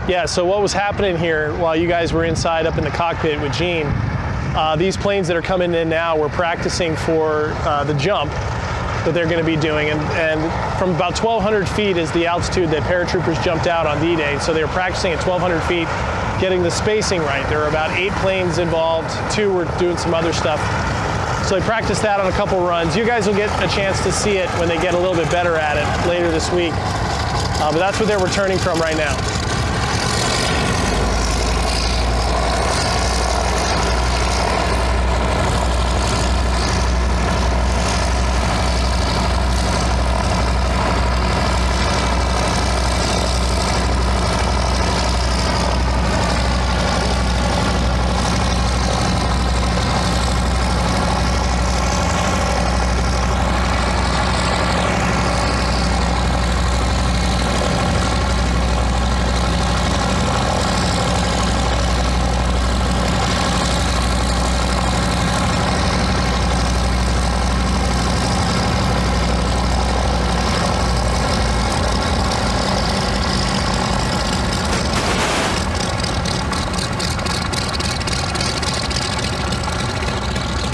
Yeah, so what was happening here while you guys were inside up in the cockpit with Gene, these planes that are coming in now were practicing for the jump that they're going to be doing. And from about 1,200 feet is the altitude that paratroopers jumped out on D-Day. So they were practicing at 1,200 feet, getting the spacing right. There were about 8 planes involved. 2 were doing some other stuff. So they practiced that on a couple runs. You guys will get a chance to see it when they get a little bit better at it later this week. But that's what they're returning from right now.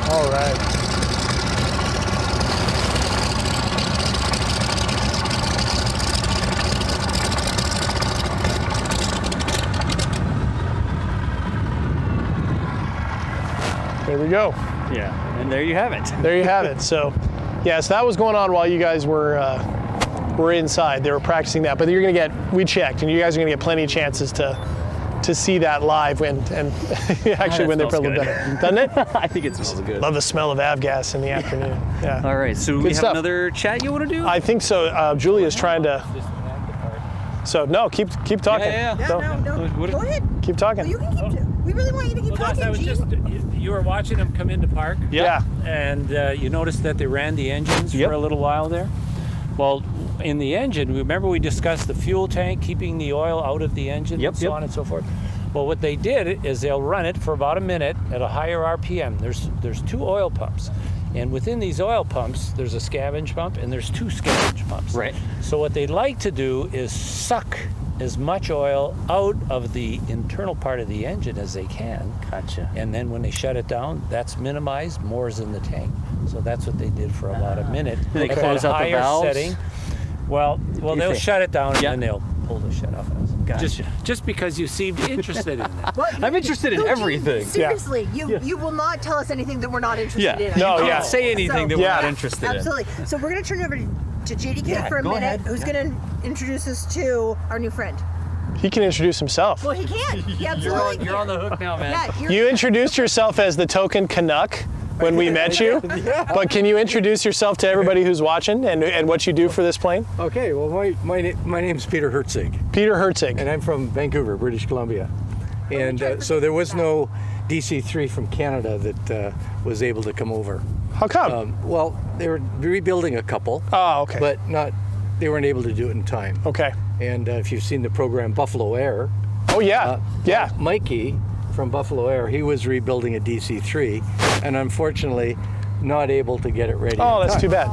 All right. There we go. Yeah, and there you have it. There you have it. So, yes, that was going on while you guys were inside. They were practicing that, but you're going to get, we checked, and you guys are going to get plenty of chances to see that live and actually when they're probably better. Doesn't it? I think it smells good. Love the smell of avgas in the afternoon. Yeah. All right, so we have another chat you want to do? I think so. Julia's trying to. So no, keep talking. No, go ahead. Keep talking. No, you can keep talking. We really want you to keep talking. I was just, you were watching them come into park. Yeah. And you noticed that they ran the engines for a little while there. Well, in the engine, remember we discussed the fuel tank, keeping the oil out of the engine, and so on and so forth. Well, what they did is they'll run it for about a minute at a higher RPM. There's 2 oil pumps. And within these oil pumps, there's a scavenge pump and there's 2 scavenge pumps. Right. So what they'd like to do is suck as much oil out of the internal part of the engine as they can. Gotcha. And then when they shut it down, that's minimized, more is in the tank. So that's what they did for about a minute. They close out the valves? Setting. Well, they'll shut it down and then they'll pull the shut off. Gotcha. Just because you seemed interested in that. Well, I'm interested in everything. Seriously, you will not tell us anything that we're not interested in. No, You can't say anything that we're not interested in. Absolutely. So we're going to turn it over to JDK for a go minute, ahead. who's going to introduce us to our new friend. He can introduce himself. Well, he can. Yeah, absolutely. You're on the hook now, man. Yeah, You introduced yourself as the token Canuck when we met you, but can you introduce yourself to everybody who's watching and what you do for this plane? Okay, well, my name's Peter Herzig. Peter Herzig. And I'm from Vancouver, British Columbia. And so there was no DC-3 from Canada that was able to come over. How come? Well, they were rebuilding a couple. Oh, okay. But they weren't able to do it in time. Okay. And if you've seen the program Buffalo Air. Oh, yeah. Yeah. Mikey from Buffalo Air, he was rebuilding a DC-3 and unfortunately not able to get it ready. Oh, that's too bad.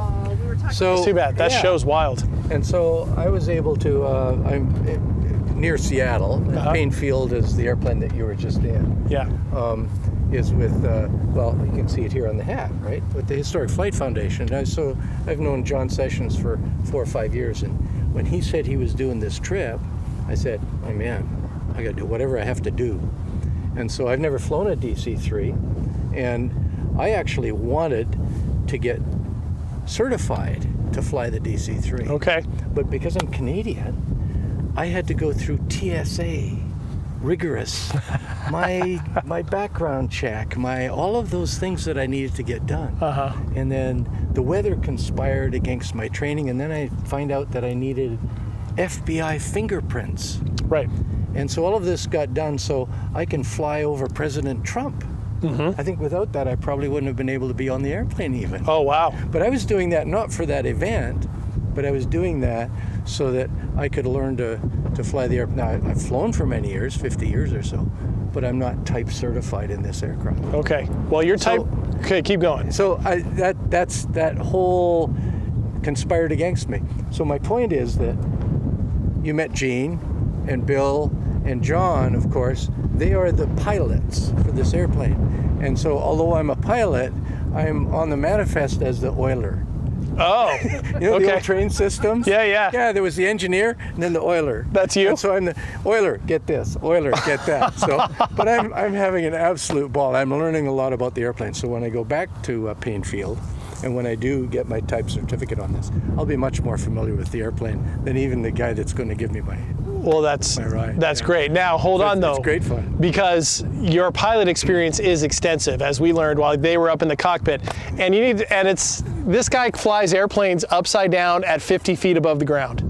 we were talking So, That's too bad. That yeah. show's wild. And so I was able to, I'm near Seattle. Painfield is the airplane that you were just in. Yeah. Is with, well, you can see it here on the hat, right? With the Historic Flight Foundation. So I've known John Sessions for 4 or 5 years, and when he said he was doing this trip, I said, oh man, I gotta do whatever I have to do. And so I've never flown a DC-3, and I actually wanted to get certified to fly the DC-3. Okay. But because I'm Canadian, I had to go through TSA, rigorous, my background check, all of those things that I needed to get done. And then the weather conspired against my training, and then I find out that I needed FBI fingerprints. Right. And so all of this got done so I can fly over President Trump. I think without that, I probably wouldn't have been able to be on the airplane even. Oh, wow. But I was doing that not for that event, but I was doing that so that I could learn to fly the airplane. Now, I've flown for many years, 50 years or so, but I'm not type certified in this aircraft. Okay. Well, you're type. Okay, keep going. So that's that whole conspired against me. So my point is that you met Gene and Bill and John, of course. They are the pilots for this airplane. And so although I'm a pilot, I'm on the manifest as the oiler. Oh, You know okay. the old train systems? Yeah, yeah. Yeah, there was the engineer and then the oiler. That's you? And so I'm the oiler, get this, oiler, get that. So, but I'm having an absolute ball. I'm learning a lot about the airplane. So when I go back to Painfield, and when I do get my type certificate on this, I'll be much more familiar with the airplane than even the guy that's going to give me my Well, that's ride. that's Yeah. great. Now, hold on though. It's great fun. Because your pilot experience is extensive, as we learned while they were up in the cockpit. And this guy flies airplanes upside down at 50 feet above the ground.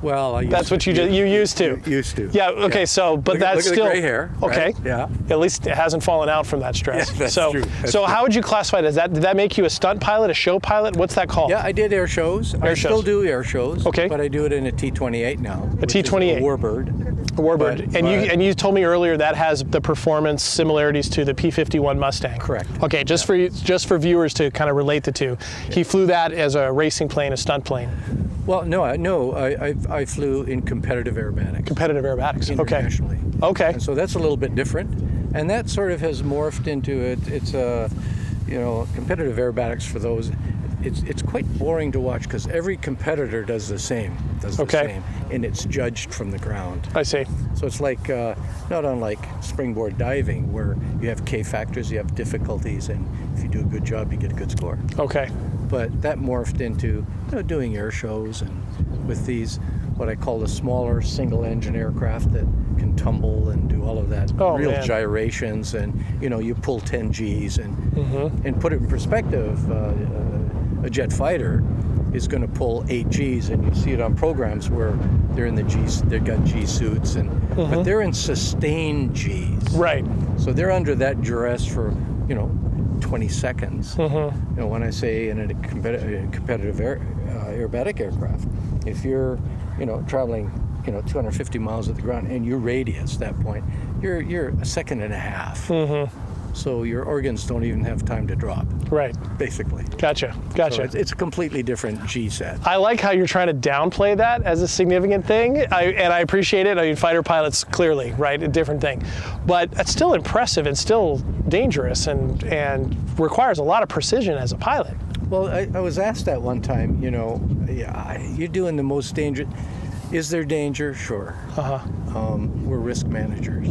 Well, That's what you used to. Used to. Yeah. Okay. Yeah. So, but Look that's at still the gray hair. okay. Right? Yeah. At least it hasn't fallen out from that stress. Yeah, that's so, true. That's so true. how would you classify it? Did that make you a stunt pilot, a show pilot? What's that called? Yeah, I did air shows. I shows. still do air shows. Okay. But I do it in a T-28 now. A T-28. A Warbird. Warbird. But- And you told me earlier that has the performance similarities to the P-51 Mustang. Correct. Okay, just for viewers to kind of relate the two. He flew that as a racing plane, a stunt plane. Well, no, I flew in competitive aerobatics. Competitive aerobatics. Okay. Internationally. Okay. And so that's a little bit different, and that sort of has morphed into it. It's competitive aerobatics for those. It's quite boring to watch because every competitor does the same. And it's judged from the ground. I see. So it's like not unlike springboard diving, where you have K factors, you have difficulties, and if you do a good job, you get a good score. Okay. But that morphed into doing air shows and with these what I call the smaller single engine aircraft that can tumble and do all of that real man. gyrations, and you pull 10 Gs and put it in perspective. A jet fighter is going to pull 8 Gs, and you see it on programs where they're in the Gs, they've got G suits, but they're in sustained Gs. Right. So they're under that duress for 20 seconds. When I say in a competitive aerobatic aircraft, if you're traveling 250 miles at the ground and your radius at that point, you're a second and a half. So your organs don't even have time to drop. Right. Basically. Gotcha. So it's a completely different G set. I like how you're trying to downplay that as a significant thing, and I appreciate it. I mean, fighter pilots, clearly, right, a different thing. But it's still impressive and still dangerous and requires a lot of precision as a pilot. Well, I was asked that one time, you're doing the most dangerous. Is there danger? Sure. We're risk managers.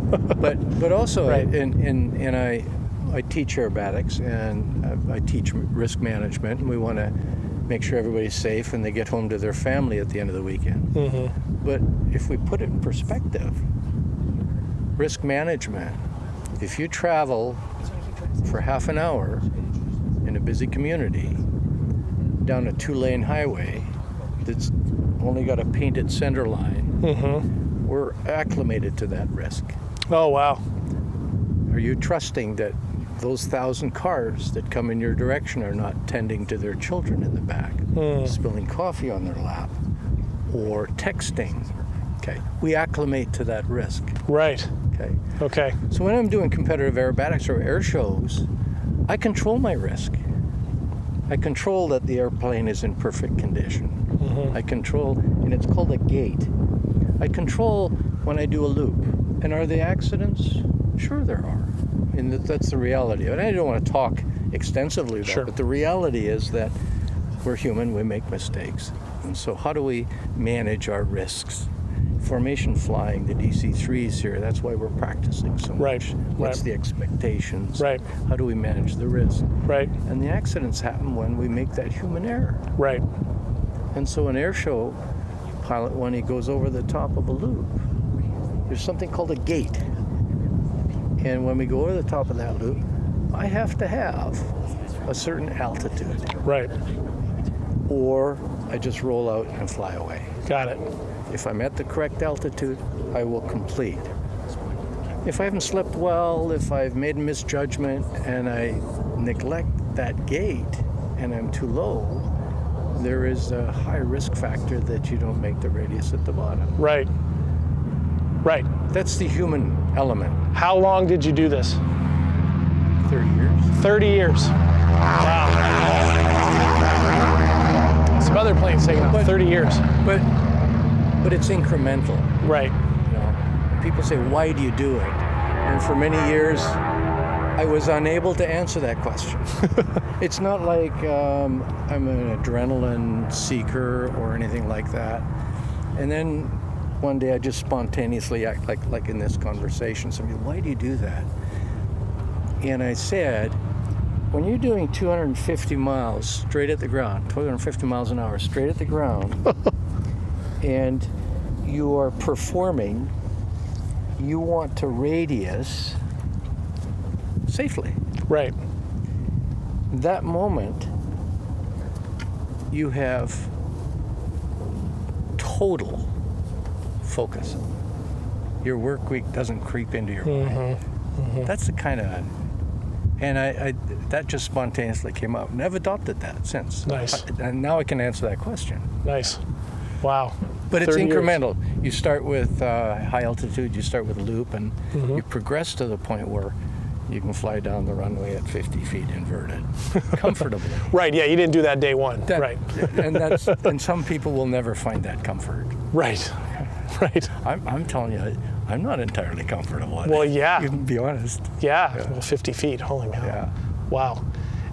but also, Right. and I teach aerobatics and I teach risk management, and we want to make sure everybody's safe and they get home to their family at the end of the weekend. But if we put it in perspective, risk management, if you travel for half an hour in a busy community down a 2-lane highway that's only got a painted center line, we're acclimated to that risk. Oh, wow. Are you trusting that those 1,000 cars that come in your direction are not tending to their children in the back, spilling coffee on their lap, or texting? Okay, we acclimate to that risk. Right. Okay. So when I'm doing competitive aerobatics or air shows, I control my risk. I control that the airplane is in perfect condition. I control, and it's called a gate. I control when I do a loop. And are there accidents? Sure there are. And that's the reality. And I don't want to talk extensively about it, but the reality is that we're human, we make mistakes. And so how do we manage our risks? Formation flying, the DC-3s here, that's why we're practicing so much. Right. What's the expectations? Right. How do we manage the risk? Right. And the accidents happen when we make that human error. Right. And so an air show pilot, when he goes over the top of a loop, there's something called a gate. And when we go over the top of that loop, I have to have a certain altitude. Right. Or I just roll out and fly away. Got it. If I'm at the correct altitude, I will complete. If I haven't slept well, if I've made a misjudgment and I neglect that gate and I'm too low, there is a high risk factor that you don't make the radius at the bottom. Right. Right. That's the human element. How long did you do this? 30 years. 30 years. Wow. other planes taking off. 30 years. But it's incremental. Right. You know, people say, why do you do it? And for many years, I was unable to answer that question. It's not like I'm an adrenaline seeker or anything like that. And then one day I just spontaneously act like in this conversation, somebody, why do you do that? And I said, when you're doing 250 miles straight at the ground, 250 miles an hour straight at the ground, and you are performing, you want to radius safely. Right. That moment, you have total focus. Your work week doesn't creep into your mind. That's the kind of, and I that just spontaneously came up, and I've adopted that since. Nice. And now I can answer that question. Nice. Wow. But it's 30 years. incremental. You start with high altitude, you start with a loop, and you progress to the point where you can fly down the runway at 50 feet inverted, comfortably. Right, yeah, you didn't do that day one. That- right. And some people will never find that comfort. Right. Right. I'm telling you, I'm not entirely comfortable. Well, yeah. You can be honest. Yeah. Well, 50 feet. Holy cow. Yeah. Wow.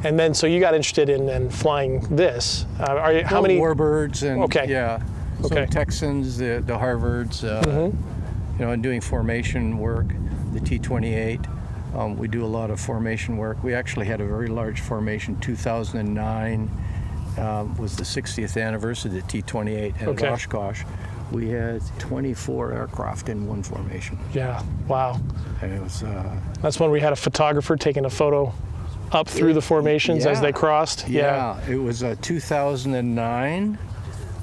And then, so you got interested in flying this. How many? Warbirds and Okay. yeah. So Okay. Texans, the Harvards, you know, and doing formation work, the T-28. We do a lot of formation work. We actually had a very large formation. 2009 was the 60th anniversary of the T-28, and Okay. at Oshkosh, we had 24 aircraft in one formation. Yeah. Wow. And it was That's when we had a photographer taking a photo up through the formations as yeah. they crossed. Yeah, it was 2009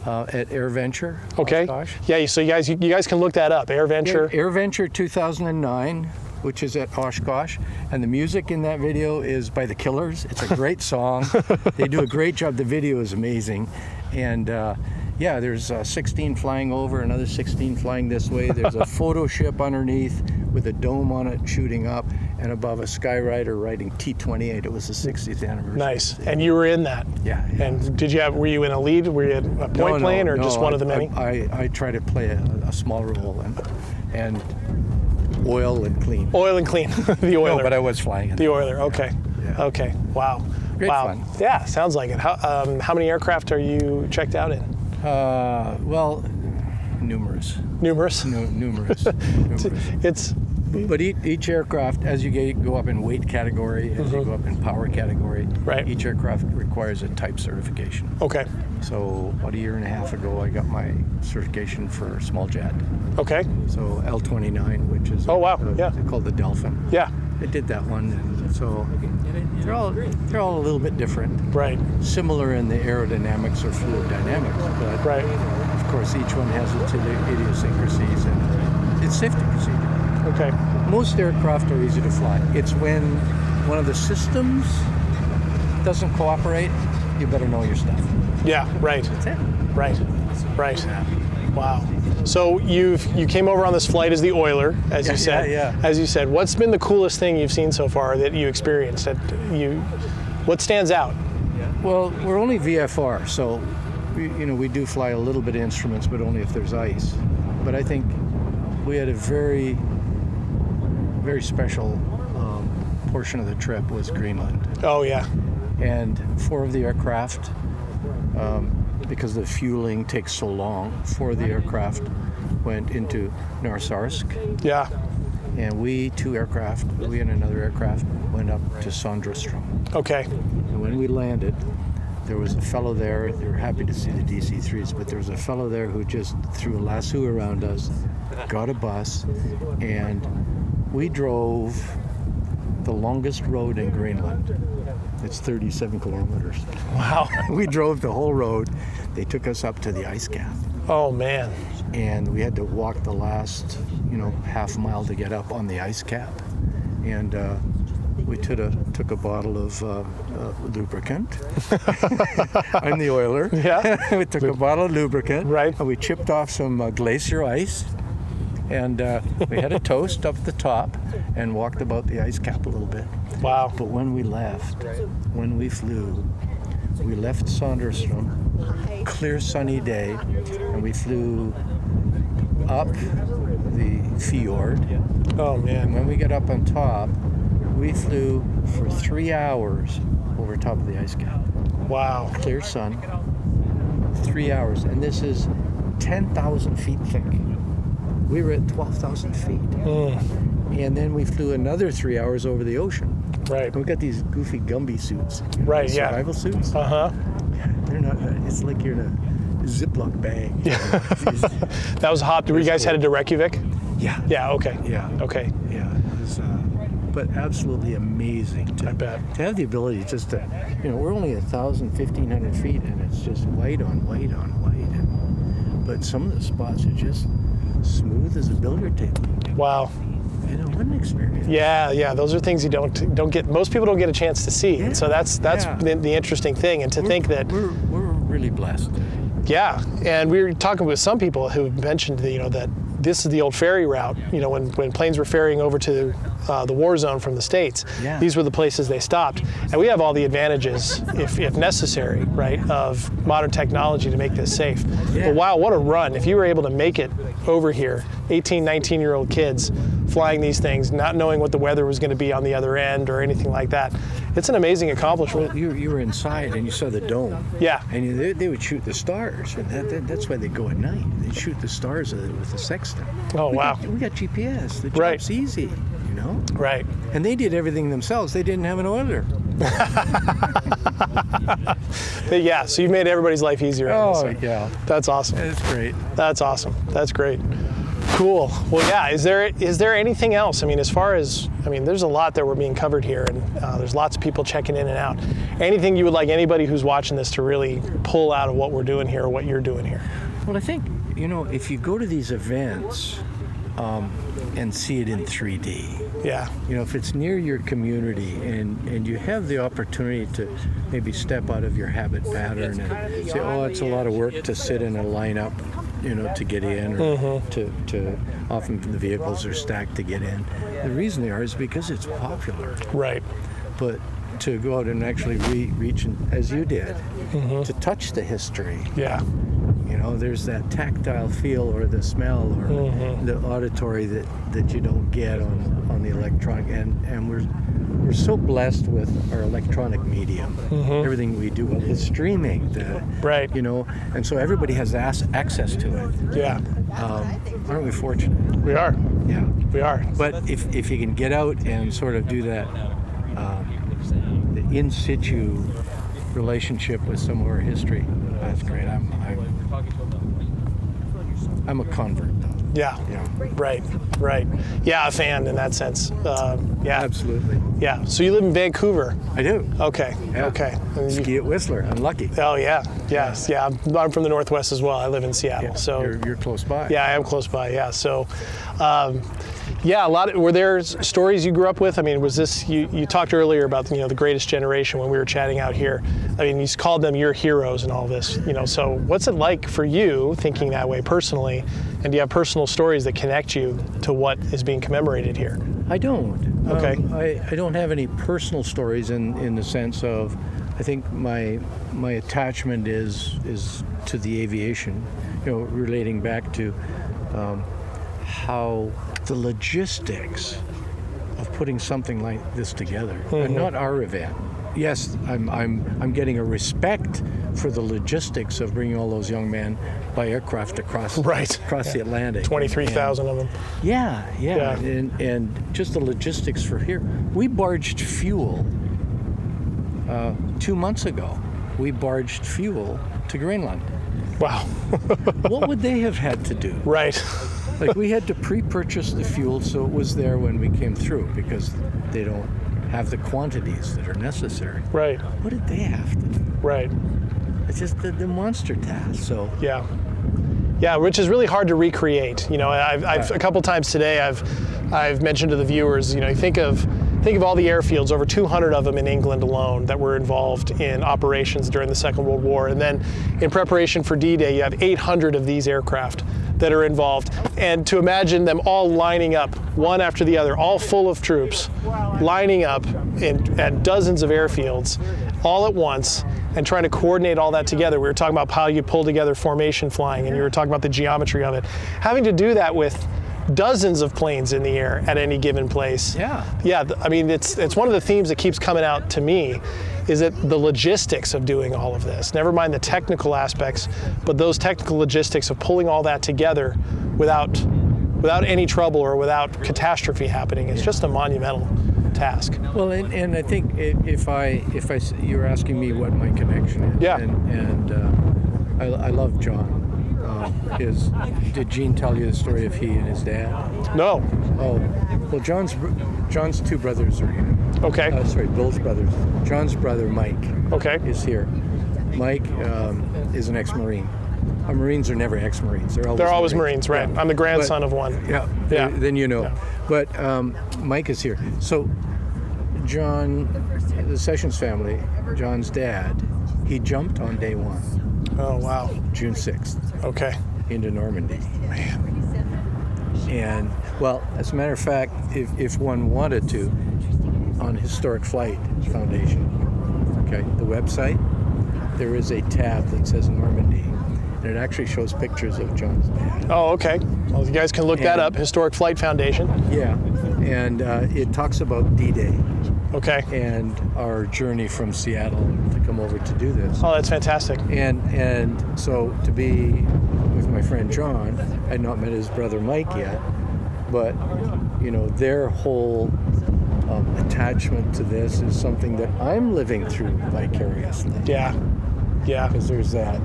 at AirVenture. Okay. Oshkosh. Yeah. So you guys can look that up. AirVenture. AirVenture 2009, which is at Oshkosh, and the music in that video is by the Killers. It's a great song. They do a great job. The video is amazing, and yeah, there's 16 flying over, another 16 flying this way. There's a photo ship underneath with a dome on it shooting up, and above a Skyrider riding T-28. It was the 60th anniversary. Nice. And you were in that. Yeah. And were you in a lead? Were you a point plane or just one of the many? I try to play a small role and oil and clean. Oil and clean. The oiler. No, but I was flying it. The oiler. Okay. Yeah. Okay. Wow. Great wow. fun. Yeah. Sounds like it. How many aircraft are you checked out in? Well, numerous. Numerous. Numerous. It's. But each aircraft, as you go up in weight category, as you go up in power category, Right. each aircraft requires a type certification. Okay. So about a year and a half ago, I got my certification for small jet. Okay. So L-29, which is Oh, wow. Yeah. called the Delphin. Yeah. I did that one, and so they're all a little bit different. Right. Similar in the aerodynamics or fluid dynamics, but Right. of course each one has its idiosyncrasies and its safety procedure. Okay. Most aircraft are easy to fly. It's when one of the systems doesn't cooperate, you better know your stuff. Yeah. Right. That's it. Right. Right. Wow. So you came over on this flight as the oiler, as you said. Yeah. As you said, what's been the coolest thing you've seen so far that you experienced? What stands out? Well, we're only VFR, so we do fly a little bit of instruments, but only if there's ice. But I think we had a very, very special portion of the trip was Greenland. Oh yeah. And 4 of the aircraft, because the fueling takes so long, 4 of the aircraft went into Norsarsk, Yeah. and we and another aircraft went up to Sandrestrom. Okay. And when we landed, there was a fellow there. They were happy to see the DC-3s, but there was a fellow there who just threw a lasso around us, got a bus, and we drove the longest road in Greenland. It's 37 kilometers. Wow. We drove the whole road. They took us up to the ice cap, Oh man. and we had to walk the last, half mile to get up on the ice cap. And we took a bottle of lubricant. I'm the oiler. Yeah. We took a bottle of lubricant. Right. And we chipped off some glacier ice. And we had a toast up at the top and walked about the ice cap a little bit. Wow. But when we left, when we flew, we left Sandrestrom clear sunny day, and we flew up the fjord. Oh And man. when we got up on top, we flew for 3 hours over top of the ice cap. Wow. Clear sun, 3 hours, and this is 10,000 feet thick. We were at 12,000 feet. And then we flew another 3 hours over the ocean. Right. And we got these goofy Gumby suits. Right, yeah. Survival suits. Uh-huh. They're not, it's like you're in a Ziploc bag. That was hot. Were you guys headed to Reykjavik? Yeah. Yeah, okay. Yeah. Okay. Yeah. It was, but absolutely amazing to, I bet. to have the ability just to, we're only 1,000, 1,500 feet, and it's just white on white on white. But some of the spots are just smooth as a billiard table. Wow. What an experience. Yeah, those are things you don't get. Most people don't get a chance to see, and so that's the interesting thing. And to think that we're really blessed. Yeah, and we were talking with some people who mentioned that this is the old ferry route. When planes were ferrying over to the war zone from the States, these were the places they stopped. And we have all the advantages, if necessary, right, of modern technology to make this safe. Yeah. But wow, what a run. If you were able to make it over here, 18, 19-year-old kids flying these things, not knowing what the weather was going to be on the other end or anything like that, it's an amazing accomplishment. You were inside and you saw the dome. Yeah. And they would shoot the stars. And that's why they go at night. They shoot the stars with the sextant. Oh, wow. We got GPS. The Right. job's easy, Right. And they did everything themselves. They didn't have an oiler. Yeah, so you've made everybody's life easier. So yeah. That's awesome. That's great. That's awesome. That's great. Cool. Well, yeah. Is there anything else? There's a lot that we're being covered here, and there's lots of people checking in and out. Anything you would like anybody who's watching this to really pull out of what we're doing here or what you're doing here? Well, I think, if you go to these events and see it in 3D, Yeah. if it's near your community and you have the opportunity to maybe step out of your habit pattern and say, oh, it's a lot of work to sit in a lineup, to get in, or to often the vehicles are stacked to get in. The reason they are is because it's popular. Right. But to go out and actually reach, as you did, to touch the history. Yeah. There's that tactile feel or the smell or the auditory that you don't get on the electronic. And we're so blessed with our electronic medium. Everything we do is streaming. Right. And so everybody has access to it. Yeah. Aren't we fortunate? We are. Yeah. We are. But if you can get out and sort of do that the in situ relationship with some of our history, that's great. I'm a convert, though. Yeah. Right. Yeah, a fan in that sense. Yeah. Absolutely. Yeah. So you live in Vancouver. I do. Okay. Yeah. Okay. And Ski at Whistler. I'm lucky. Oh yeah. Yes. Yeah. I'm from the Northwest as well. I live in Seattle. Yeah, So you're close by. yeah, I am close by. Yeah. So, were there stories you grew up with? Was this, you talked earlier about, the greatest generation when we were chatting out here. You called them your heroes and all this, so what's it like for you thinking that way personally? And do you have personal stories that connect you to what is being commemorated here? I don't. Okay. I don't have any personal stories in the sense of, I think my attachment is to the aviation, relating back to how the logistics of putting something like this together, and not our event. Yes, I'm getting a respect for the logistics of bringing all those young men by aircraft across the Atlantic. 23,000 of them. Yeah. And just the logistics for here. We barged fuel 2 months ago. We barged fuel to Greenland. Wow. What would they have had to do? Right. Like, we had to pre-purchase the fuel so it was there when we came through, because they don't have the quantities that are necessary. Right. What did they have to do? Right. It's just the monster task. So yeah, which is really hard to recreate. I've a couple times today I've mentioned to the viewers, think of all the airfields, over 200 of them in England alone, that were involved in operations during the Second World War. And then in preparation for D-Day, you have 800 of these aircraft that are involved. And to imagine them all lining up, one after the other, all full of troops, lining up at dozens of airfields all at once, and trying to coordinate all that together. We were talking about how you pull together formation flying, and you were talking about the geometry of it. Having to do that with dozens of planes in the air at any given place. Yeah, I mean, it's one of the themes that keeps coming out to me, is that the logistics of doing all of this, never mind the technical aspects, but those technical logistics of pulling all that together without any trouble or without catastrophe happening, is just a monumental task. Well, and I think if you're asking me what my connection is, and I love John. Did Gene tell you the story of he and his dad? No. Oh, well, John's two brothers are here. Okay. Sorry, Bill's brothers. John's brother Mike. Okay. Is here. Mike is an ex-Marine. Marines are never ex-Marines. They're always Marines, right? Yeah. I'm the grandson of one. Yeah. Then you know. Yeah. But Mike is here. So John, the Sessions family, John's dad, he jumped on day one. Oh, wow. June 6th. Okay. Into Normandy. Man. And, well, as a matter of fact, if one wanted to, on Historic Flight Foundation, okay, the website, there is a tab that says Normandy. And it actually shows pictures of John's dad. Oh, okay. Well, you guys can look that up, Historic Flight Foundation. Yeah. And it talks about D-Day. Okay. And our journey from Seattle to come over to do this. Oh, that's fantastic. And so to be with my friend John, I had not met his brother Mike yet, but you know, their whole attachment to this is something that I'm living through vicariously. Yeah. Because there's that.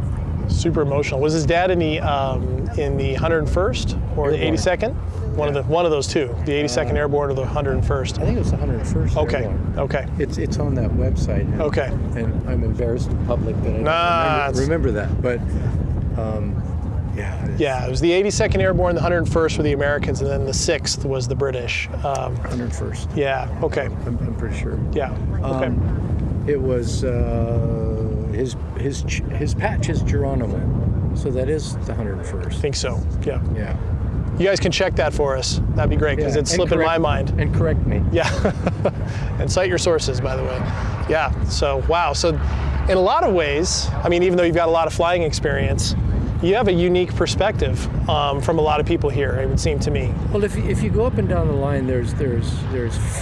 Super emotional. Was his dad in the 101st or the 82nd? One of those two, the 82nd Airborne or the 101st. I think it was the 101st. Okay. Airborne. Okay. It's on that website. And, okay. And I'm embarrassed in public that I don't remember that, but yeah. It was the 82nd Airborne, the 101st were the Americans, and then the 6th was the British. 101st. Yeah. Okay. I'm pretty sure. Yeah. Okay. It was his patch is Geronimo, so that is the 101st. I think so. Yeah. Yeah. You guys can check that for us. That'd be great, because it's slipping my mind. And correct me. Yeah. And cite your sources, by the way. Yeah. So, wow. So, in a lot of ways, I mean, even though you've got a lot of flying experience, you have a unique perspective from a lot of people here, it would seem to me. Well, if you go up and down the line, there's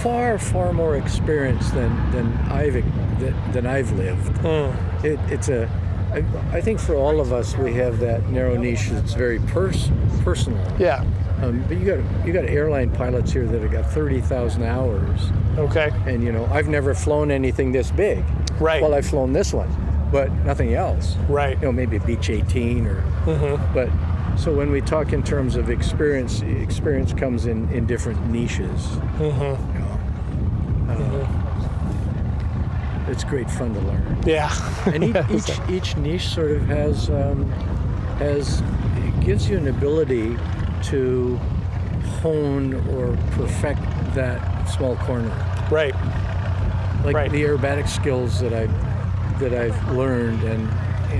far more experience than I've lived. I think for all of us, we have that narrow niche that's very personal. Yeah. But you got airline pilots here that have got 30,000 hours. Okay. And you know, I've never flown anything this big. Right. Well, I've flown this one, but nothing else. Right. You know, maybe a Beech 18 or. Mm-hmm. But so when we talk in terms of experience comes in different niches. Mm-hmm. You know, it's great fun to learn. Yeah. And each niche sort of has it gives you an ability to hone or perfect that small corner. Right. Like the aerobatic skills that I've learned and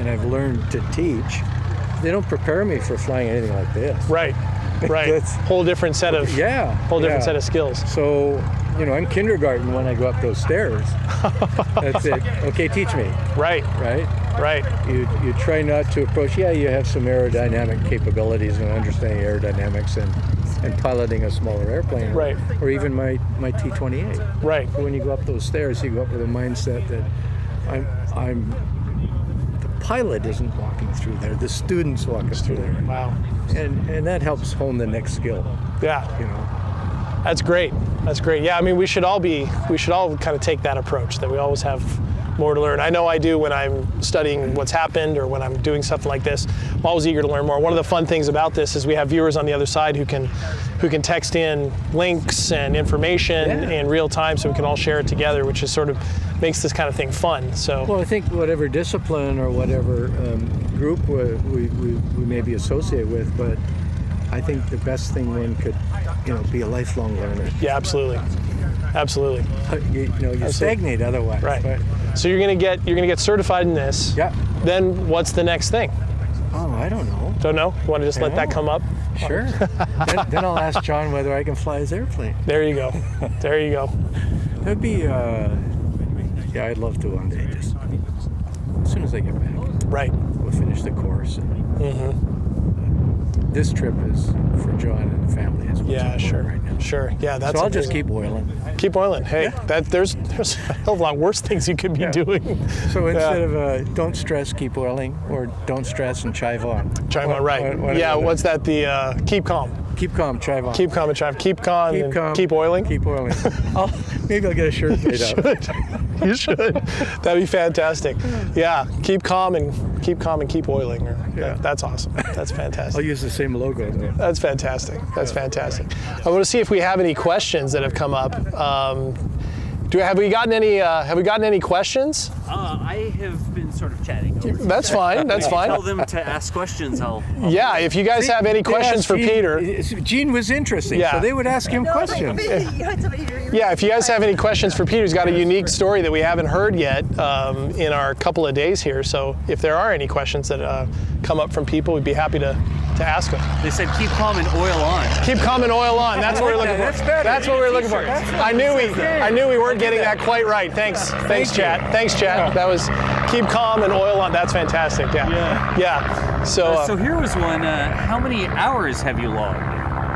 I've learned to teach, they don't prepare me for flying anything like this. Right. Whole different set of set of skills. So, you know, I'm kindergarten when I go up those stairs. That's it. Okay, teach me. Right. You try not to approach. Yeah, you have some aerodynamic capabilities and understanding aerodynamics and piloting a smaller airplane. Right. Or even my T-28. Right. But when you go up those stairs, you go up with a mindset that I'm the pilot isn't walking through there. The student's walking through there. Wow. And that helps hone the next skill. Yeah. You know. That's great. Yeah, I mean, we should all kind of take that approach, that we always have more to learn. I know I do when I'm studying what's happened or when I'm doing something like this. I'm always eager to learn more. One of the fun things about this is we have viewers on the other side who can text in links and information in real time, so we can all share it together, which is sort of makes this kind of thing fun. So. Well, I think whatever discipline or whatever group we may be associated with, but I think the best thing one could, be a lifelong learner. Yeah, absolutely. You stagnate otherwise. Right. But, so you're gonna get certified in this. Yeah. Then what's the next thing? Oh, I don't know. Don't know? You want to just let that come up? Sure. then I'll ask John whether I can fly his airplane. There you go. That'd be. I'd love to one day. as soon as I get back. Right. We'll finish the course. This trip is for John and the family. Is what's Yeah, important sure. right now. Sure. Yeah, that's So I'll just amazing. keep oiling. Keep oiling. Hey, there's a hell of a lot worse things you could be doing. So instead of don't stress, keep oiling, or don't stress and chive on. Chive on, right. What's that? The keep calm. Keep calm, chive on. Keep calm and chive. Keep calm Keep and calm. keep oiling. Keep oiling. Maybe I'll get a shirt made up. You should. That'd be fantastic. Yeah. Keep calm and keep oiling. That's awesome. That's fantastic. I'll use the same logo though. That's fantastic. That's fantastic. I want to see if we have any questions that have come up. Have we gotten any questions? I have been sort of chatting. That's fine. That's fine. Tell them to ask questions. I'll Yeah, if you guys have any questions for Peter. Gene was interesting, Yeah. so they would ask him questions. Yeah, if you guys have any questions for Peter, he's got a unique story that we haven't heard yet in our couple of days here. So if there are any questions that come up from people, we'd be happy to ask them. They said keep calm and oil on. Keep calm and oil on. That's what we're looking for. That's better. That's what we're looking for. I knew we weren't getting that quite right. Thanks, chat. Thanks, chat. That was keep calm and oil on. That's fantastic. Yeah. So here was one. How many hours have you logged?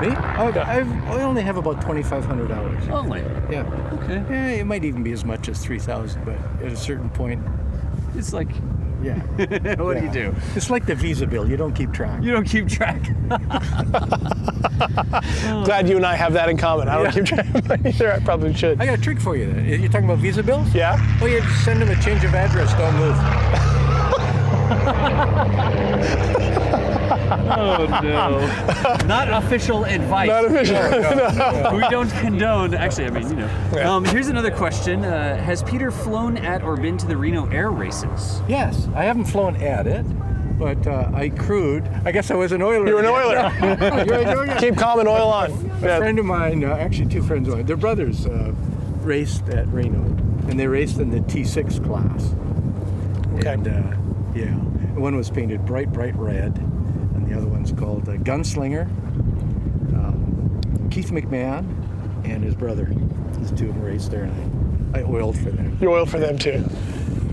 Me? I only have about 2,500 hours. Only. Yeah. Okay. Yeah, it might even be as much as 3,000, but at a certain point, It's like, yeah. what do you do? It's like the visa bill. You don't keep track. You don't keep track. Glad you and I have that in common. I don't keep track of mine either. I probably should. I got a trick for you then. You're talking about visa bills? Yeah? Oh, yeah, just send them a change of address. Don't move. Oh no. Not official advice. Not official. We don't condone. Actually, I mean, you know. Here's another question. Has Peter flown at or been to the Reno Air Races? Yes, I haven't flown at it, but I crewed. I guess I was an oiler. You were an oiler. Keep calm and oil on. A friend of mine, actually two friends of mine, their brothers raced at Reno, and they raced in the T6 class. Okay. And one was painted bright red, and the other one's called Gunslinger. Keith McMahon and his brother, these two of them raced there, and I oiled for them. You oiled for them too.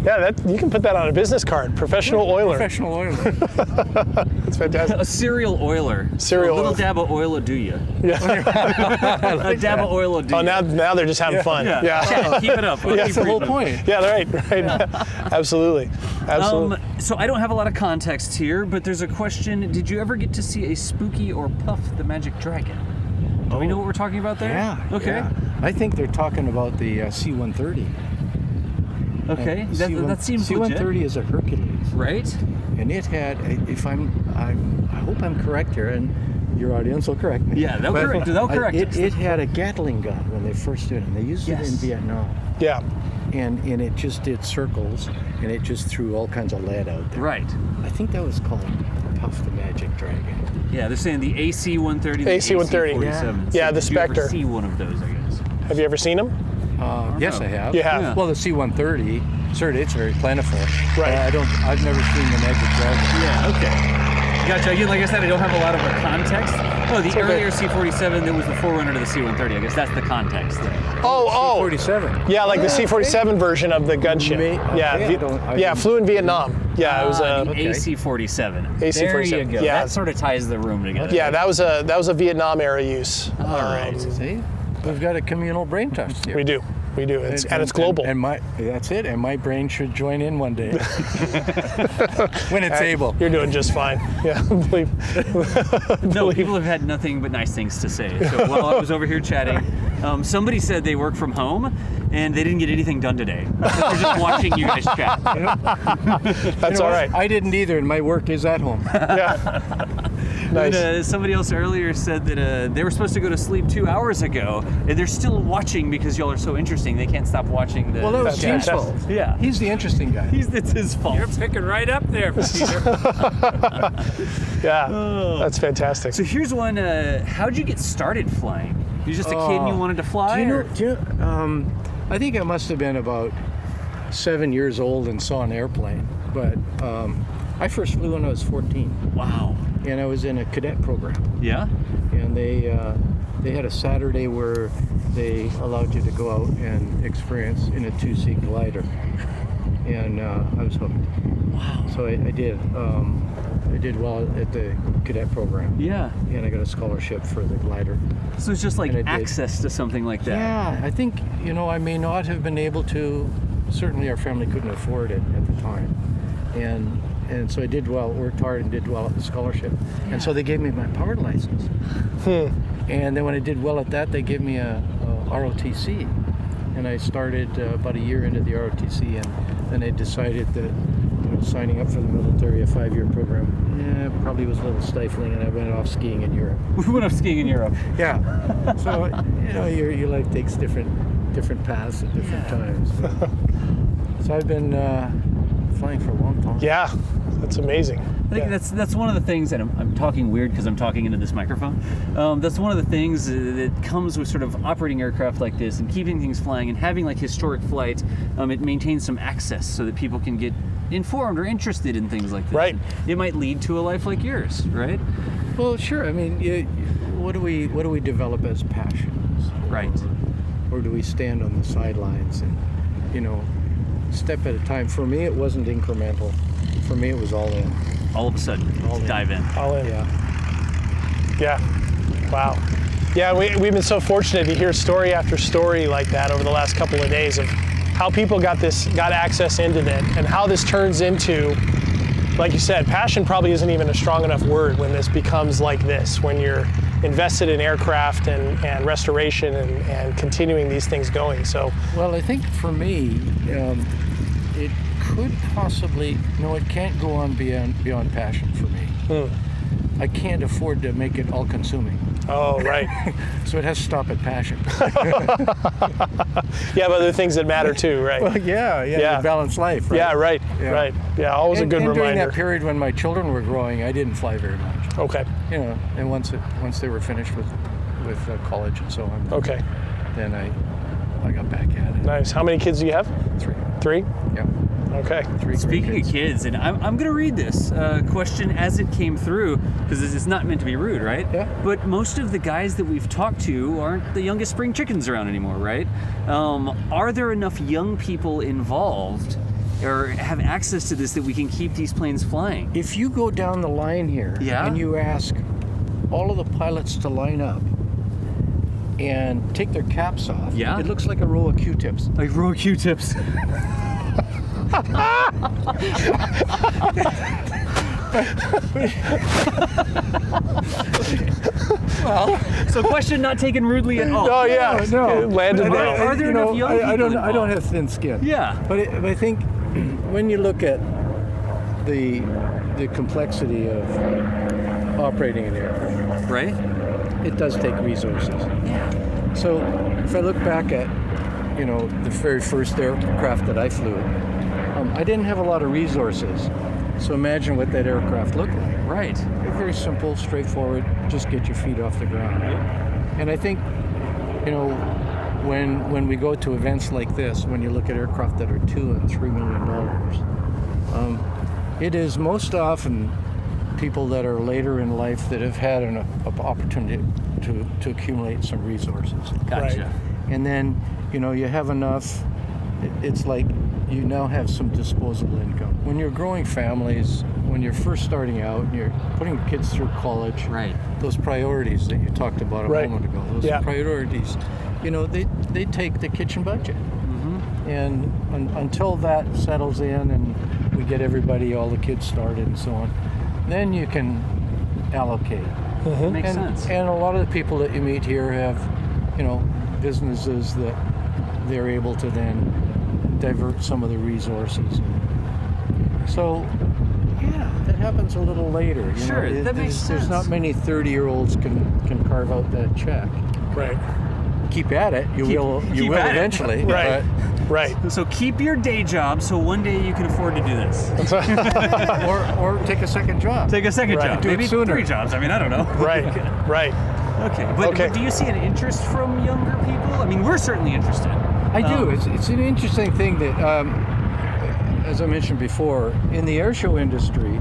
Yeah, you can put that on a business card. Professional oiler. Professional oiler. That's fantastic. A serial oiler. Serial A little oiler. dab of oil will do you. Yeah. A dab of oil will do Oh, you. now they're just having fun. Yeah. Yeah. Keep it up. We'll That's keep the whole reading. point. Yeah, right. Absolutely. So I don't have a lot of context here, but there's a question. Did you ever get to see a Spooky or Puff the Magic Dragon? Do we know what we're talking about there? Yeah. Okay. Yeah. I think they're talking about the C-130. Okay. That seems legit. C-130 is a Hercules. Right? And it had, I hope I'm correct here, and your audience will correct me. Yeah, they'll correct us. It had a Gatling gun when they first did it, and they used it in Vietnam. Yeah. And it just did circles, and it just threw all kinds of lead out there. Right. I think that was called Puff the Magic Dragon. Yeah, they're saying the AC-130, the AC-130. AC-47. Yeah, the Did you ever Spectre. see one of those, I guess? Have you ever seen them? Yes, I have. You have. Yeah. Well, the C-130, certainly it's very plentiful. Right. I've never seen the Magic Dragon. Yeah, okay. Gotcha. Again, like I said, I don't have a lot of a context. Oh, the earlier C-47 that was the forerunner to the C-130. I guess that's the context there. Oh. C-47. Yeah, like the C-47 version of the gunship. I flew in Vietnam. Yeah, it was a The AC-47. AC-47. There you go. Yeah. That sort of ties the room together. yeah, that was a Vietnam era use. All right. See? We've got a communal brain trust here. We do. And it's global. That's it. And my brain should join in one day when it's able. You're doing just fine. Yeah, believe. No, people have had nothing but nice things to say. So while I was over here chatting, somebody said they work from home and they didn't get anything done today. They're just watching you guys chat. That's all right. I didn't either, and my work is at home. Yeah. Nice. And, somebody else earlier said that they were supposed to go to sleep 2 hours ago, and they're still watching because y'all are so interesting. They can't stop watching the. Well, that was That's- Gene's fault. Yeah. He's the interesting guy. It's his fault. You're picking right up there, Peter. Yeah, that's fantastic. So here's one. How'd you get started flying? You just a kid and you wanted to fly? Do you know, I think I must have been about 7 years old and saw an airplane. But I first flew when I was 14, Wow. and I was in a cadet program. Yeah? And they had a Saturday where they allowed you to go out and experience in a two-seat glider. and I was hooked. Wow. So I did. I did well at the cadet program. Yeah. And I got a scholarship for the glider. So it's just like And I did. access to something like that. Yeah, I think, I may not have been able to, certainly our family couldn't afford it at the time. And so I did well, worked hard and did well at the scholarship. Yeah. And so they gave me my powered license. And then when I did well at that, they gave me a ROTC. And I started about a year into the ROTC, and then I decided that signing up for the military, a 5-year program, probably was a little stifling, and I went off skiing in Europe. We went off skiing in Europe. Yeah. So your life takes different paths at different times. So I've been flying for a long time. Yeah, that's amazing. I think that's one of the things, and I'm talking weird because I'm talking into this microphone. That's one of the things that comes with sort of operating aircraft like this and keeping things flying and having like historic flight. It maintains some access so that people can get informed or interested in things like this. Right. And it might lead to a life like yours, right? Well, sure. I mean, what do we develop as passions? Right. Or do we stand on the sidelines and, step at a time? For me, it wasn't incremental. For me, it was all in. All of a sudden, dive in. All in. Yeah. Yeah. Wow. Yeah, we've been so fortunate to hear story after story like that over the last couple of days of how people got access into it, and how this turns into, like you said, passion probably isn't even a strong enough word when this becomes like this, when you're invested in aircraft and restoration and continuing these things going. So, well, I think for me, it could possibly, it can't go on beyond passion for me. I can't afford to make it all-consuming. Oh, right. So it has to stop at passion. You have other things that matter too, right? Well, yeah. Balanced life, right? Yeah, right, Yeah. right. Yeah, always a good and during reminder. that period when my children were growing, I didn't fly very much. Okay. And once they were finished with college and so on, Okay. then I got back at it. Nice. How many kids do you have? 3. 3? Yeah. Okay. 3 great Speaking kids. of kids, and I'm going to read this question as it came through, because it's not meant to be rude, right? Yeah. But most of the guys that we've talked to aren't the youngest spring chickens around anymore, right? Are there enough young people involved or have access to this that we can keep these planes flying? If you go down the line here and you ask all of the pilots to line up and take their caps off, it looks like a row of Q-tips. Like row of Q-tips. Well, so question not taken rudely at all. Oh yeah, No. It landed well. Are there enough young people I don't involved? have thin skin. Yeah. But I think when you look at the complexity of operating an aircraft, Right? it does take resources. Yeah. So if I look back at, the very first aircraft that I flew, I didn't have a lot of resources. So imagine what that aircraft looked like. Right. Very simple, straightforward, just get your feet off the ground. And I think, when we go to events like this, when you look at aircraft that are $2 and $3 million, it is most often people that are later in life that have had an opportunity to accumulate some resources. Gotcha. Right. And then, you have enough, it's like you now have some disposable income. When you're growing families, when you're first starting out, and you're putting your kids through college, Right. those priorities that you talked about a moment ago, those priorities, they take the kitchen budget. Mm-hmm. And until that settles in and we get all the kids started and so on, then you can allocate. Makes sense. And a lot of the people that you meet here have, businesses that they're able to then divert some of the resources. So, that happens a little later. Sure, that makes sense. There's not many 30-year-olds can carve out that check. Right. Keep at it. You will at it. eventually. Right. Right. So keep your day job so one day you can afford to do this. Or take a second job. Take a second Right. job. Do it Maybe sooner. 3 jobs. I mean, I don't know. Right. Right. Okay. But do you see an interest from younger people? I mean, we're certainly interested. I do. It's an interesting thing that, as I mentioned before, in the airshow industry,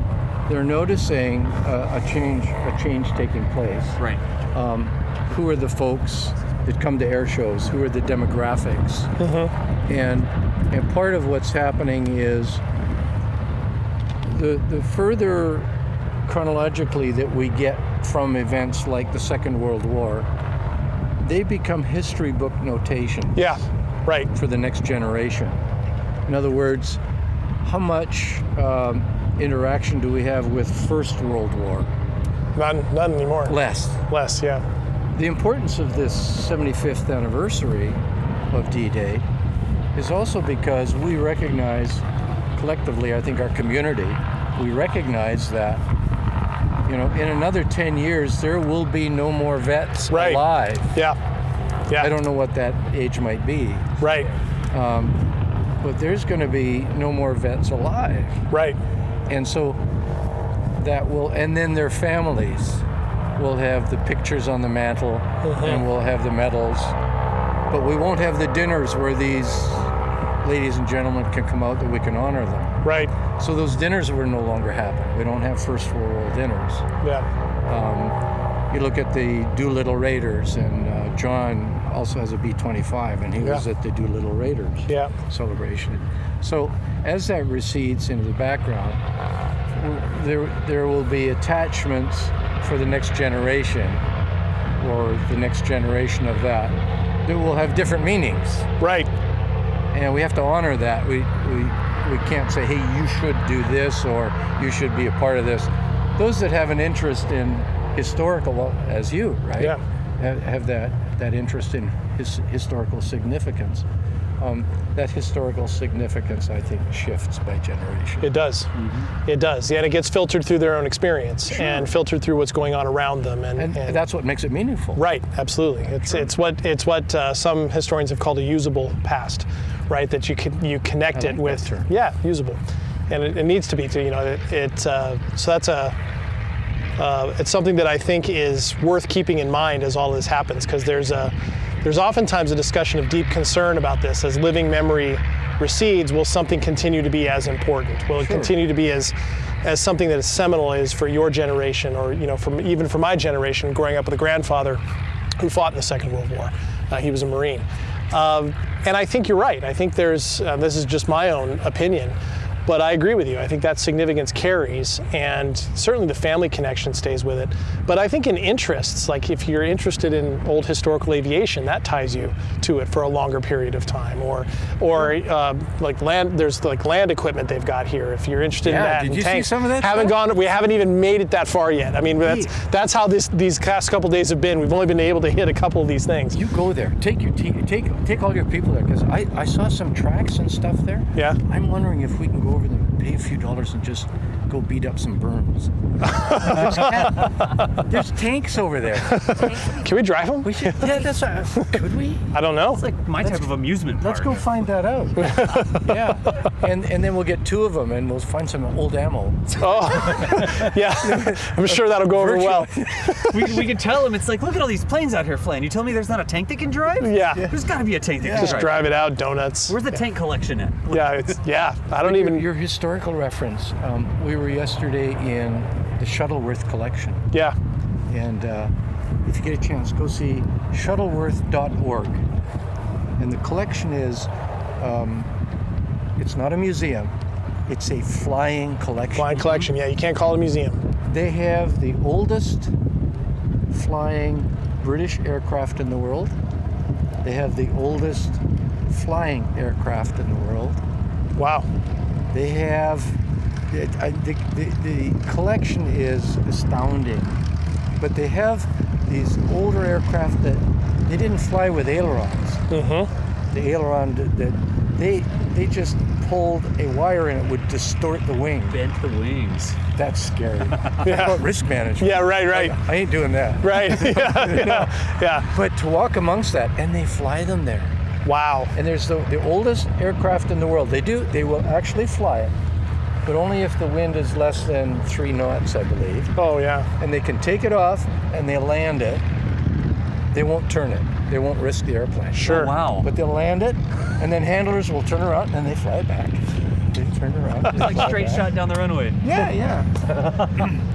they're noticing a change taking place. Right. Who are the folks that come to air shows? Who are the demographics? And part of what's happening is the further chronologically that we get from events like the Second World War, they become history book notations. Yeah, right. For the next generation. In other words, how much interaction do we have with First World War? None anymore. Less. Less, yeah. The importance of this 75th anniversary of D-Day is also because we recognize, collectively, I think our community, we recognize that, in another 10 years, there will be no more vets alive. Yeah. I don't know what that age might be. Right. But there's going to be no more vets alive. Right. And so that will, and then their families will have the pictures on the mantle, and we'll have the medals, but we won't have the dinners where these ladies and gentlemen can come out that we can honor them. Right. So those dinners will no longer happen. We don't have First World War dinners. Yeah. You look at the Doolittle Raiders, and John also has a B-25, and he was at the Doolittle Raiders celebration. So as that recedes into the background, there will be attachments for the next generation, or the next generation of that will have different meanings. Right. And we have to honor that. We can't say, hey, you should do this, or you should be a part of this. Those that have an interest in historical, well, as you, right? Yeah. Have that interest in historical significance. That historical significance, I think, shifts by generation. It does. It does. Yeah, and it gets filtered through their own experience and filtered through what's going on around them, and that's what makes it meaningful. Right. Absolutely. It's what some historians have called a usable past, right? That you connect it with. That term. Yeah, usable, and it needs to be too. So that's it's something that I think is worth keeping in mind as all this happens, because there's oftentimes a discussion of deep concern about this. As living memory recedes, will something continue to be as important? Will it continue to be as something that is seminal is for your generation, or even for my generation, growing up with a grandfather who fought in the Second World War? He was a Marine. And I think you're right. I think there's, this is just my own opinion, but I agree with you. I think that significance carries, and certainly the family connection stays with it. But I think in interests, like if you're interested in old historical aviation, that ties you to it for a longer period of time. Or like land, there's like land equipment they've got here. If you're interested in that, did you tanks, see some of that? We haven't even made it that far yet. I mean, that's how these past couple days have been. We've only been able to hit a couple of these things. You go there. Take all your people there, because I saw some tracks and stuff there. Yeah. I'm wondering if we can go over them, pay a few dollars, and just go beat up some berms. There's tanks over there. Can we drive them? We should. Yeah, that's. Could we? I don't know. It's like my type of amusement park. Let's go find that out. Yeah, and then we'll get two of them, and we'll find some old ammo. Oh, yeah. I'm sure that'll go over well. we can tell them, it's like, look at all these planes out here flying. You tell me there's not a tank that can drive? Yeah. There's got to be a tank that can Just drive. drive it out, donuts. Where's the tank collection at? Yeah, I don't even. Your historical reference. We were yesterday in the Shuttleworth collection. Yeah. And if you get a chance, go see shuttleworth.org. And the collection is, it's not a museum, it's a flying collection. Flying collection, yeah, you can't call it a museum. They have the oldest flying British aircraft in the world. They have the oldest flying aircraft in the world. Wow. They have, the collection is astounding, but they have these older aircraft that they didn't fly with ailerons. Mm-hmm. The aileron that they just pulled a wire and it would distort the wing. Bent the wings. That's scary. Yeah. About risk management. Yeah, right. I ain't doing that. Right, yeah. But to walk amongst that, and they fly them there. Wow. And there's the oldest aircraft in the world. They will actually fly it, but only if the wind is less than 3 knots, I believe. Oh, yeah. And they can take it off and they land it. They won't turn it. They won't risk the airplane. Sure. Oh, wow. But they'll land it, and then handlers will turn around and they fly it back. turn around. It's like straight shot down the runway. Yeah.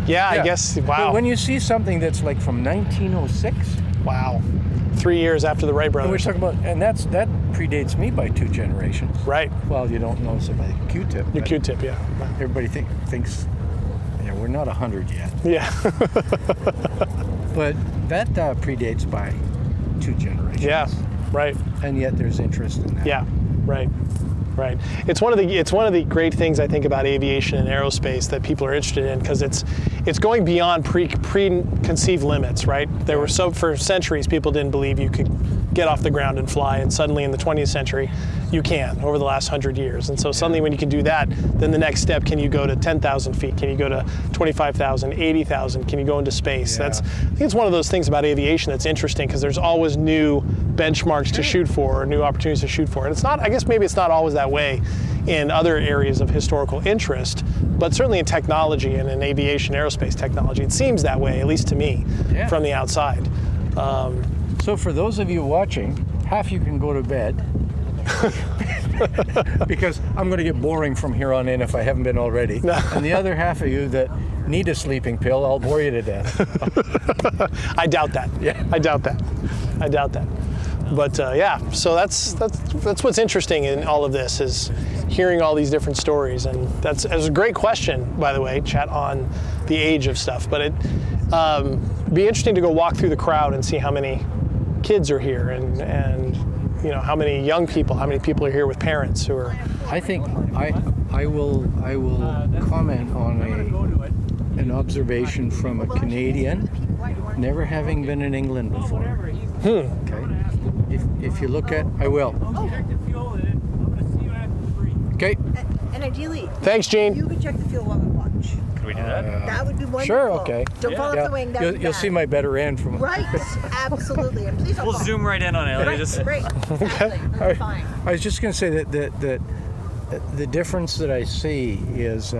Yeah, I guess. But Wow. when you see something that's like from 1906, Wow. 3 years after the Wright and we're brothers. talking about, and that predates me by 2 generations. Right. Well, you don't notice it by the Q-tip. Your but Q-tip, yeah. Everybody thinks, we're not 100 yet. Yeah. But that predates by 2 generations. Yeah. Right. And yet there's interest in that. Yeah. Right. Right. It's one of the great things I think about aviation and aerospace that people are interested in, because it's going beyond preconceived limits, right? For centuries people didn't believe you could get off the ground and fly, and suddenly in the 20th century you can over the last 100 years. And so suddenly when you can do that, then the next step, can you go to 10,000 feet? Can you go to 25,000, 80,000? Can you go into space? Yeah. I think it's one of those things about aviation that's interesting, because there's always new benchmarks to shoot for, or new opportunities to shoot for. And it's not, I guess maybe it's not always that way in other areas of historical interest, but certainly in technology and in aviation aerospace technology, it seems that way, at least to me, from the outside. So for those of you watching, half you can go to bed, because I'm going to get boring from here on in if I haven't been already. No. And the other half of you that need a sleeping pill, I'll bore you to death. I doubt that. Yeah. I doubt that. But so that's what's interesting in all of this, is hearing all these different stories. And that's a great question, by the way, chat, on the age of stuff. But it'd be interesting to go walk through the crowd and see how many kids are here, and how many young people, how many people are here with parents who are. I think I will comment on an observation from a Canadian, never having been in England before. Okay. If you look at, I will. Okay. And ideally, Thanks, Gene. you could check the fuel while we watch. Can we do that? That would be wonderful. Sure. Okay. Don't fall off the wing. That would be You'll bad. see my better end from. Right. Absolutely. And please don't We'll fall. zoom right in on it. Right. Just Great. Exactly. That's fine. I was just going to say that the difference that I see is,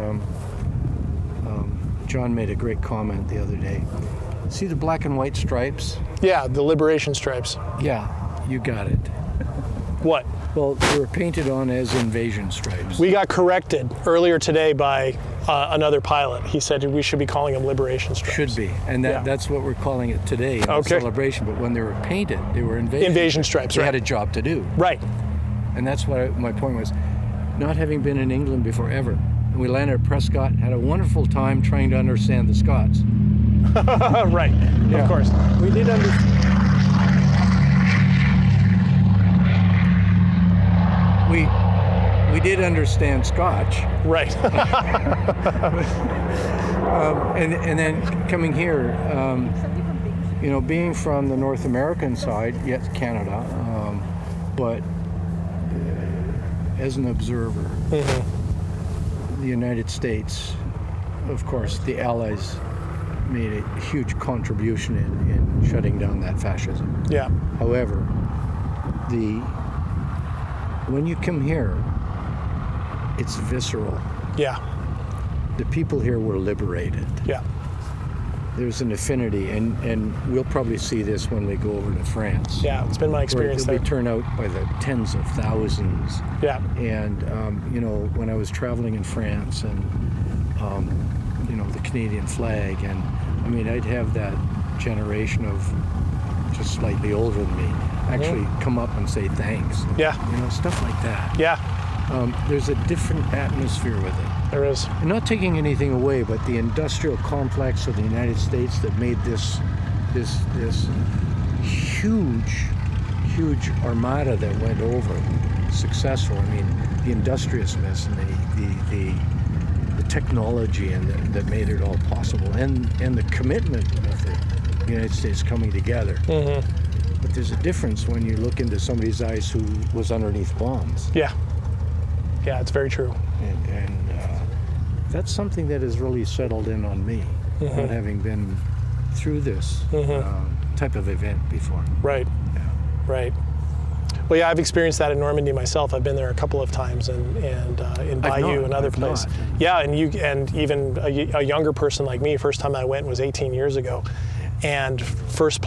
John made a great comment the other day. See the black and white stripes? Yeah, the liberation stripes. Yeah, you got it. What? Well, they were painted on as invasion stripes. We got corrected earlier today by another pilot. He said we should be calling them liberation stripes. Should be, and that's what we're calling it today in the Okay. celebration. But when they were painted, they were Invasion stripes, They right. had a job to do, Right. and that's what my point was. Not having been in England before ever, and we landed at Prescott, had a wonderful time trying to understand the Scots. Right. Yeah. Of course. We did understand. We did understand Scotch, Right. and then coming here, being from the North American side, yet Canada, but as an observer, the United States, of course, the Allies made a huge contribution in shutting down that fascism. Yeah. However, when you come here, it's visceral. Yeah. The people here were liberated. Yeah. There's an affinity, and we'll probably see this when we go over to France. Yeah. It's been my Where experience they'll there. be turned out by the tens of thousands. Yeah. And when I was traveling in France, and the Canadian flag, and I'd have that generation of just slightly older than me actually come up and say thanks. Yeah. Stuff like that. Yeah. There's a different atmosphere with it. There is. And not taking anything away, but the industrial complex of the United States that made this huge armada that went over successful. The industriousness and the technology and that made it all possible, and the commitment of the United States coming together. But there's a difference when you look into somebody's eyes who was underneath bombs. Yeah. Yeah, it's very true. And that's something that has really settled in on me, not having been through this type of event before. Right. Yeah. Right. Well, yeah, I've experienced that in Normandy myself. I've been there a couple of times, and in Bayou and other places. Yeah, and even a younger person like me, first time I went was 18 years ago, and first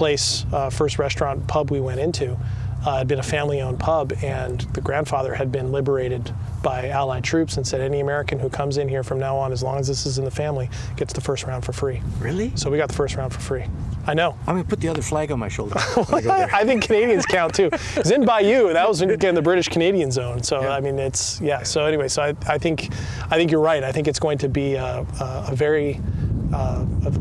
restaurant pub we went into had been a family-owned pub, and the grandfather had been liberated by Allied troops and said any American who comes in here from now on, as long as this is in the family, gets the first round for free. Really? So we got the first round for free. I know. I'm gonna put the other flag on my shoulder when I go there. I think Canadians count too. It's in Bayou. That was again the British Canadian zone. So I mean, it's So anyway, so I think you're right. I think it's going to be a very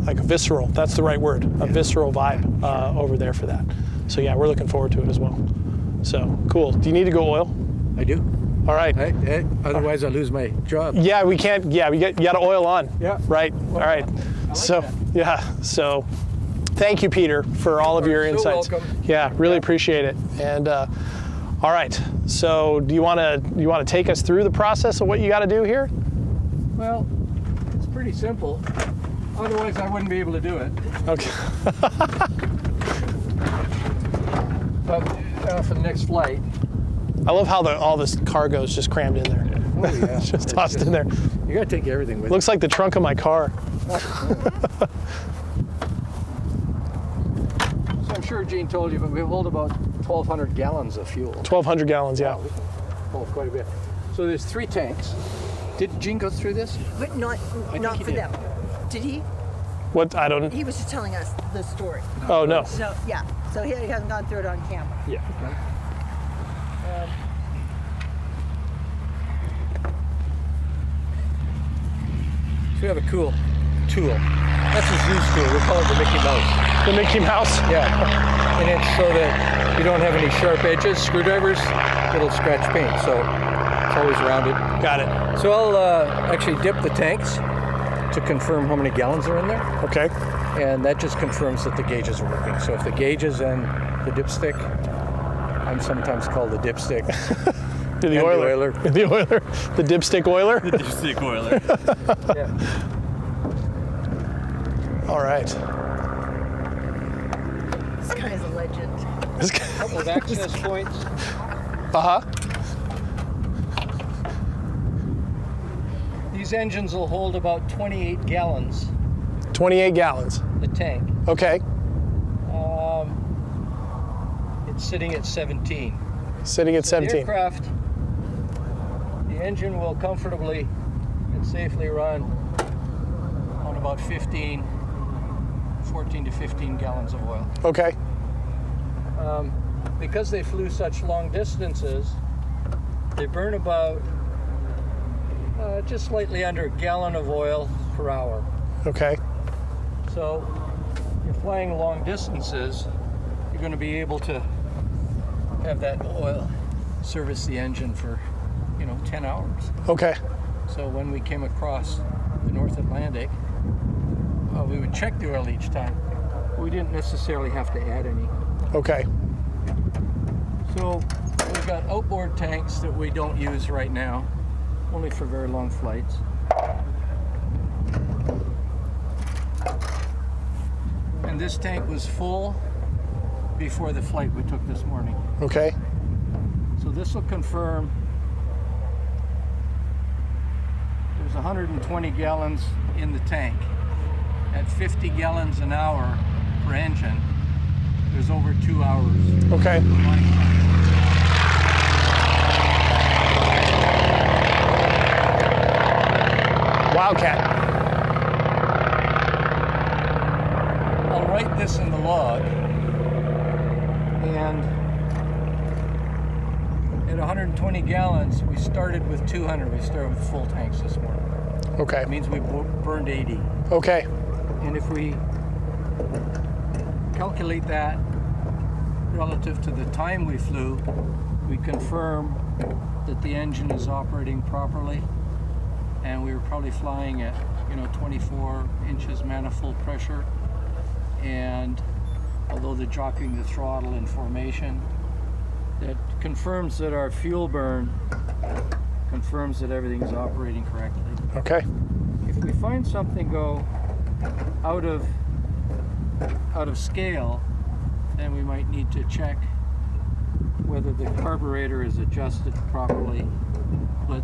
like a visceral. That's the right word. A visceral vibe over there for that. So yeah, we're looking forward to it as well. So cool. Do you need to go oil? I do. All right. Otherwise, I lose my job. Yeah, we can't. Yeah, you got to oil on. Yeah. Right. All right. So thank you, Peter, for all of your insights. Welcome. Yeah, really appreciate it. And all right. So do you want to take us through the process of what you got to do here? Well, it's pretty simple. Otherwise, I wouldn't be able to do it. Okay. But for the next flight. I love how all this cargo is just crammed in there. Oh yeah. It's just tossed in there. You gotta take everything with Looks like the trunk of my car. you. So I'm sure Gene told you, but we hold about 1,200 gallons of fuel. 1,200 gallons, yeah. We can hold quite a bit. So there's 3 tanks. Did Gene go through this? But not think he for did. them. Did he? What? I don't. He was just telling us the story. Oh no. So yeah. So he hasn't gone through it on camera. Yeah. So we have a cool tool. That's a Zeus tool. We call it the Mickey Mouse. The Mickey Mouse. Yeah. And it's so that you don't have any sharp edges. Screwdrivers, it'll scratch paint. So it's always rounded. Got it. So I'll actually dip the tanks to confirm how many gallons are in there. Okay. And that just confirms that the gauges are working. So if the gauges and the dipstick, I'm sometimes called the dipstick. The And oiler. the oiler. The oiler. The dipstick oiler. Dipstick oiler. Yeah. All right. This guy's a legend. Couple of access points. Uh-huh. These engines will hold about 28 gallons, 28 gallons. the tank. Okay. It's sitting at 17. Sitting at The 17. aircraft, the engine will comfortably and safely run on about 14 to 15 gallons of oil. Okay. Because they flew such long distances, they burn about just slightly under a gallon of oil per hour. Okay. So you're flying long distances, you're going to be able to have that oil service the engine for 10 hours. Okay. So when we came across the North Atlantic, we would check the oil each time. We didn't necessarily have to add any. Okay. So we've got outboard tanks that we don't use right now, only for very long flights. And this tank was full before the flight we took this morning. Okay. So this will confirm there's 120 gallons in the tank. At 50 gallons an hour per engine, there's over 2 hours. Okay. of flying time. Wildcat. I'll write this in the log, and at 120 gallons, we started with 200. We started with full tanks this morning. Okay. That means we burned 80. Okay. And if we calculate that relative to the time we flew, we confirm that the engine is operating properly, and we were probably flying at 24 inches manifold pressure, and although they're dropping the throttle in formation, that confirms that our fuel burn confirms that everything's operating correctly. Okay. If we find something go out of scale, then we might need to check whether the carburetor is adjusted properly. But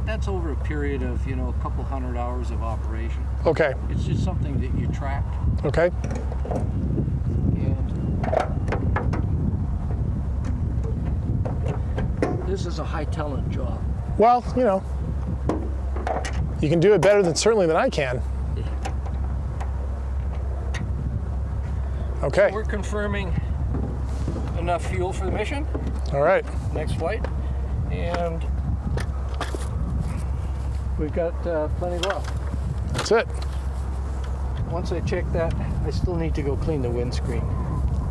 that's over a period of a couple hundred hours of operation. Okay. It's just something that you track. Okay. And this is a high talent job. Well, you know, you can do it better certainly than I can. Okay. We're confirming enough fuel for the mission. All right. Next flight. And we've got plenty left. That's it. Once I check that, I still need to go clean the windscreen.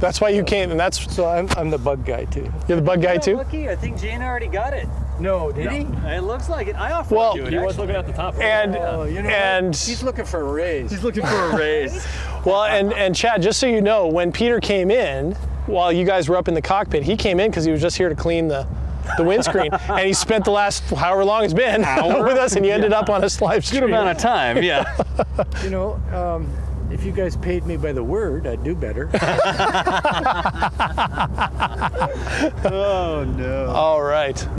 That's why you came, and that's, So I'm the bug guy too. you're the bug guy too? Lucky, I think Jane already got it. No, did he? It looks like it. I offered Well, to do it. he was looking at the top. And, Oh, you know and, what? He's looking for a raise. He's looking for a raise. well, and Chad, just so you know, when Peter came in, while you guys were up in the cockpit, he came in because he was just here to clean the windscreen, and he spent the last however long it's been with us, and you ended up on a live stream. Good amount of time, yeah. You know, if you guys paid me by the word, I'd do better. Oh no. All right.